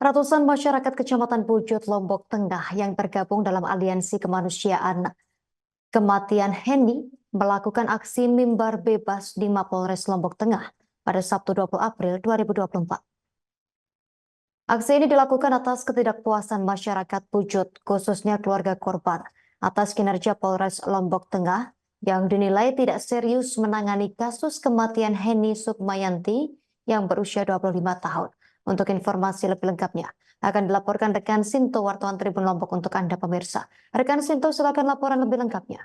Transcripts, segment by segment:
Ratusan masyarakat Kecamatan Pujut, Lombok Tengah yang tergabung dalam Aliansi Kemanusiaan Kematian Heni melakukan aksi mimbar bebas di Mapolres Lombok Tengah pada Sabtu 20 April 2024. Aksi ini dilakukan atas ketidakpuasan masyarakat Pujut, khususnya keluarga korban, atas kinerja Polres Lombok Tengah yang dinilai tidak serius menangani kasus kematian Heni Sukmayanti yang berusia 25 tahun. Untuk informasi lebih lengkapnya, akan dilaporkan rekan Sinto wartawan Tribun Lombok untuk Anda pemirsa. Rekan Sinto, silakan laporan lebih lengkapnya.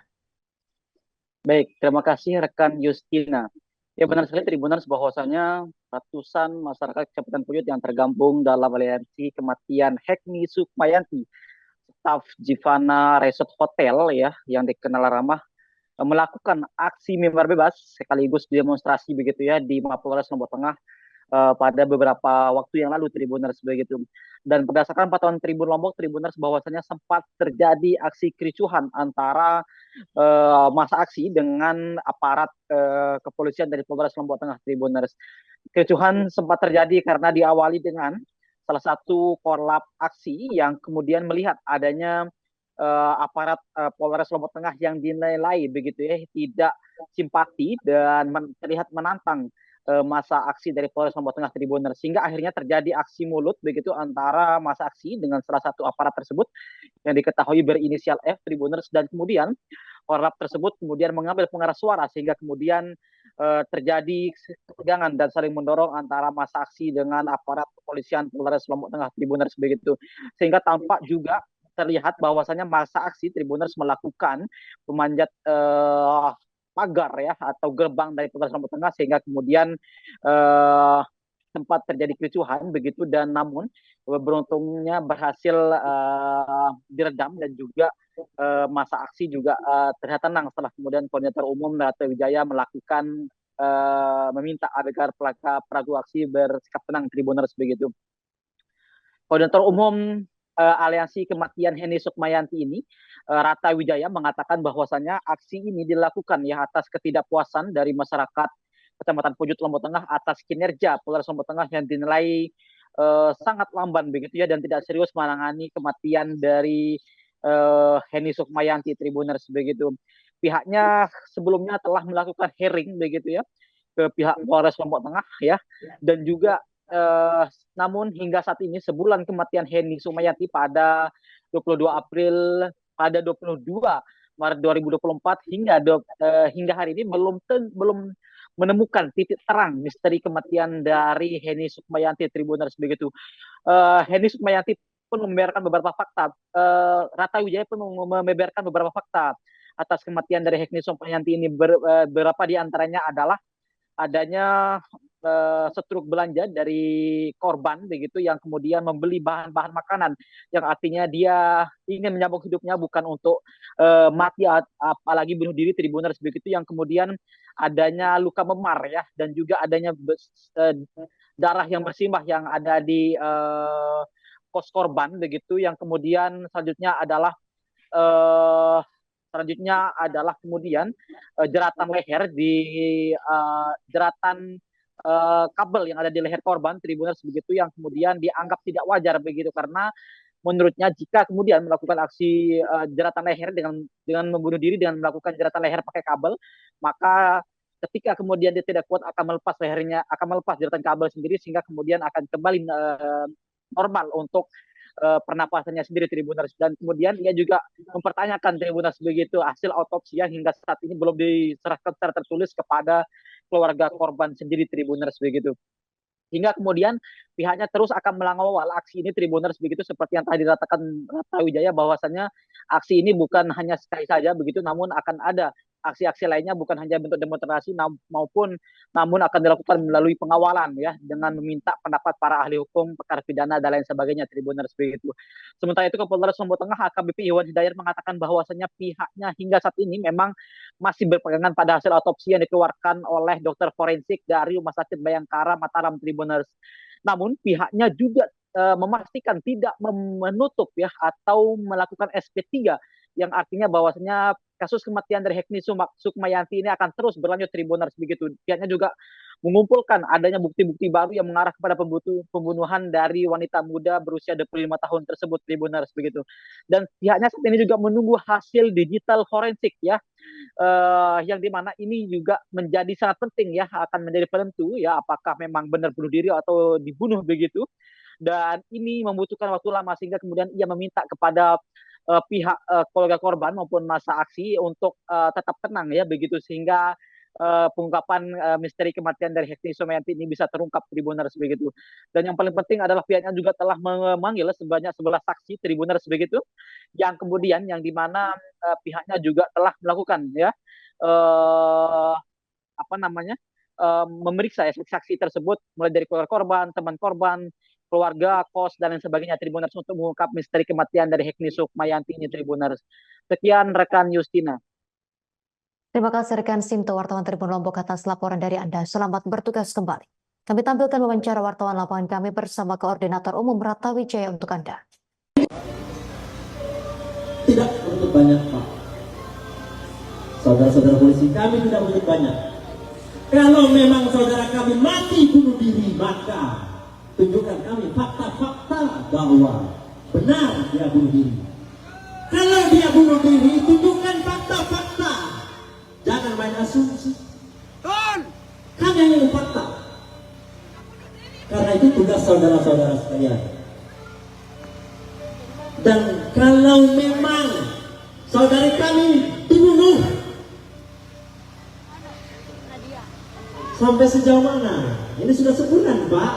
Baik, terima kasih rekan Justina. Ya benar sekali Tribuners bahwasanya ratusan masyarakat Kecamatan Pujut yang tergabung dalam aliansi kematian Hekni Sukmayanti, staf Jivana Resort Hotel ya yang dikenal ramah melakukan aksi mimbar bebas sekaligus demonstrasi begitu ya di Mapolres Lombok Tengah pada beberapa waktu yang lalu Tribuners begitu. Dan berdasarkan pantauan Tribun Lombok, Tribuners bahwasanya sempat terjadi aksi kericuhan antara masa aksi dengan aparat kepolisian dari Polres Lombok Tengah Tribuners. Kericuhan sempat terjadi karena diawali dengan salah satu korlap aksi yang kemudian melihat adanya aparat Polres Lombok Tengah yang dinilai begitu ya tidak simpati dan terlihat menantang masa aksi dari Polres Lombok Tengah Tribuners, sehingga akhirnya terjadi aksi mulut begitu antara masa aksi dengan salah satu aparat tersebut yang diketahui berinisial F Tribuners, dan kemudian korlap tersebut kemudian mengambil pengeras suara sehingga kemudian terjadi ketegangan dan saling mendorong antara masa aksi dengan aparat kepolisian Polres Lombok Tengah Tribuners begitu, sehingga tampak juga terlihat bahwasanya masa aksi Tribuners melakukan memanjat pagar ya atau gerbang dari Polres Lombok Tengah, sehingga kemudian sempat terjadi kericuhan begitu, dan namun beruntungnya berhasil diredam, dan juga masa aksi juga terlihat tenang setelah kemudian Koordinator Umum Rata Wijaya melakukan meminta agar pelaku aksi bersikap tenang Tribuners begitu. Koordinator Umum Aliansi Kematian Heni Sukmayanti ini, Rata Wijaya, mengatakan bahwasanya aksi ini dilakukan ya atas ketidakpuasan dari masyarakat Kecamatan Pujut Lombok Tengah atas kinerja Polres Lombok Tengah yang dinilai sangat lamban begitu ya dan tidak serius menangani kematian dari Heni Sukmayanti Tribuners begitu. Pihaknya sebelumnya telah melakukan hearing begitu ya ke pihak Polres Lombok Tengah ya, dan juga namun hingga saat ini sebulan kematian Heni Sukmayanti pada 22 April pada 22 Maret 2024 hingga hari ini belum menemukan titik terang misteri kematian dari Heni Sukmayanti Tribuners begitu. Heni Sukmayanti pun membeberkan beberapa fakta. Rata Wijaya pun membeberkan beberapa fakta atas kematian dari Heni Sukmayanti ini. Beberapa di antaranya adalah adanya setruk belanja dari korban begitu yang kemudian membeli bahan-bahan makanan yang artinya dia ingin menyambung hidupnya, bukan untuk mati apalagi bunuh diri Tribuners begitu, yang kemudian adanya luka memar ya, dan juga adanya darah yang bersimbah yang ada di kos korban begitu, yang kemudian selanjutnya adalah kemudian jeratan leher di jeratan kabel yang ada di leher korban Tribuners begitu, yang kemudian dianggap tidak wajar begitu, karena menurutnya jika kemudian melakukan aksi jeratan leher dengan membunuh diri dengan melakukan jeratan leher pakai kabel, maka ketika kemudian dia tidak kuat akan melepas jeratan kabel sendiri, sehingga kemudian akan kembali normal untuk pernapasannya sendiri Tribuners. Dan kemudian ia juga mempertanyakan Tribuners begitu hasil otopsi yang hingga saat ini belum diserahkan secara tertulis kepada keluarga korban sendiri Tribuners begitu. Hingga kemudian pihaknya terus akan mengawal aksi ini Tribuners begitu, seperti yang tadi dikatakan Rata Wijaya bahwasannya aksi ini bukan hanya sekali saja begitu, namun akan ada aksi-aksi lainnya, bukan hanya bentuk demonstrasi namun akan dilakukan melalui pengawalan ya, dengan meminta pendapat para ahli hukum perkara pidana dan lain sebagainya Tribuners begitu. Sementara itu Kapolres Lombok Tengah AKBP Iwan Hidayat mengatakan bahwasanya pihaknya hingga saat ini memang masih berpegangan pada hasil otopsi yang dikeluarkan oleh dokter forensik dari Rumah Sakit Bayangkara Mataram Tribuners. Namun pihaknya juga memastikan tidak menutup ya atau melakukan SP3, yang artinya bahwasanya kasus kematian dari Hekni Sukmayanti ini akan terus berlanjut Tribuners begitu. Pihaknya juga mengumpulkan adanya bukti-bukti baru yang mengarah kepada pembunuhan dari wanita muda berusia 25 tahun tersebut Tribuners begitu. Dan pihaknya saat ini juga menunggu hasil digital forensik ya, yang dimana ini juga menjadi sangat penting ya, akan menjadi penentu ya apakah memang benar bunuh diri atau dibunuh begitu. Dan ini membutuhkan waktu lama sehingga kemudian ia meminta kepada pihak keluarga korban maupun masa aksi untuk tetap tenang ya begitu, sehingga pengungkapan misteri kematian dari Hekni Sukmayanti ini bisa terungkap Tribuners begitu. Dan yang paling penting adalah pihaknya juga telah memanggil sebanyak 11 saksi Tribuners begitu, yang kemudian yang dimana pihaknya juga telah melakukan ya apa namanya memeriksa ya saksi tersebut, mulai dari keluarga korban, teman korban, keluarga, kos, dan lain sebagainya Tribuners, untuk mengungkap misteri kematian dari Hekni Sukmayanti ini Tribuners. Sekian rekan Justina. Terima kasih rekan Sinto, wartawan Tribun Lombok, atas laporan dari Anda. Selamat bertugas kembali. Kami tampilkan wawancara wartawan lapangan kami bersama Koordinator Umum Rata Wijaya untuk Anda. Tidak menuntut banyak, Pak. Saudara-saudara polisi, kami tidak menuntut banyak. Kalau memang saudara kami mati bunuh diri, maka tunjukkan kami fakta-fakta bahwa benar dia bunuh diri. Kalau dia bunuh diri, tunjukkan fakta-fakta. Jangan main asumsi. Kami hanya fakta. Karena itu tugas saudara-saudara sekalian. Dan kalau memang saudari kami dibunuh, sampai sejauh mana? Ini sudah sebulan, Pak.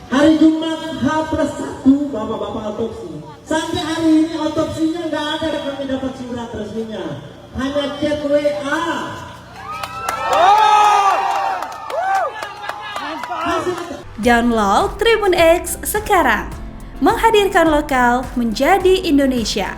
Hari Jumat H+1 bapak-bapak otopsi. Sampai hari ini otopsinya nggak ada, kami dapat surat resminya. Hanya chat WA. Download Tribun X sekarang. Menghadirkan lokal menjadi Indonesia.